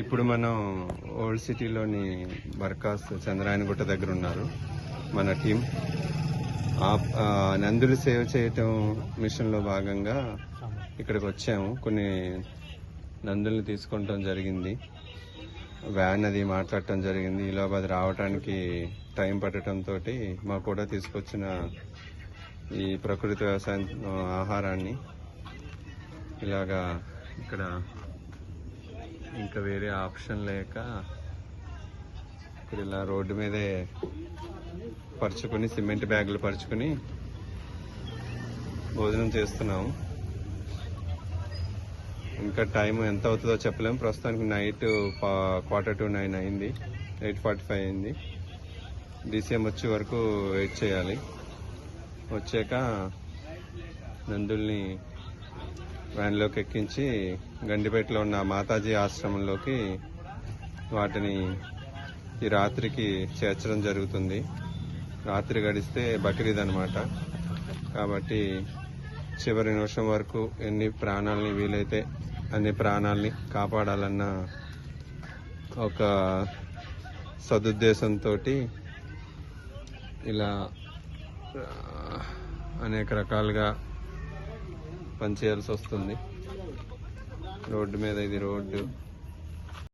ఇప్పుడు మనం ఓల్డ్ సిటీలోని బర్కాస్ చంద్రాయనగుట్ట దగ్గర ఉన్నారు మన టీం. నందులు సేవ్ చేయటం మిషన్లో భాగంగా ఇక్కడికి వచ్చాము. కొన్ని నందుల్ని తీసుకుంటాం జరిగింది. వ్యాన్ అది మాట్లాడటం జరిగింది. ఈలోగా అది రావడానికి టైం పట్టడంతో మాకు కూడా తీసుకొచ్చిన ఈ ప్రకృతి వ్యవసాయం ఆహారాన్ని ఇలాగా ఇక్కడ ఇంకా వేరే ఆప్షన్ లేక ఇక్కడ ఇలా రోడ్డు మీదే పరుచుకుని సిమెంట్ బ్యాగులు పరుచుకుని భోజనం చేస్తున్నాము. ఇంకా టైం ఎంత అవుతుందో చెప్పలేము. ప్రస్తుతానికి నైట్ 8:45 అయింది, 8:45 అయింది. DCM వచ్చే వరకు వెయిట్ చేయాలి. వచ్చాక నందుల్ని వ్యాన్లోకి ఎక్కించి గండిపేటలో ఉన్న మాతాజీ ఆశ్రమంలోకి వాటిని ఈ రాత్రికి చేర్చడం జరుగుతుంది. రాత్రి గడిస్తే బక్రీద్ అన్నమాట. కాబట్టి చివరి నిమిషం వరకు ఎన్ని ప్రాణాలని వీలైతే అన్ని ప్రాణాలని కాపాడాలన్న ఒక సదుద్దేశంతో ఇలా అనేక రకాలుగా పనిచేయాల్సి వస్తుంది. రోడ్డు మీద ఇది రోడ్డు.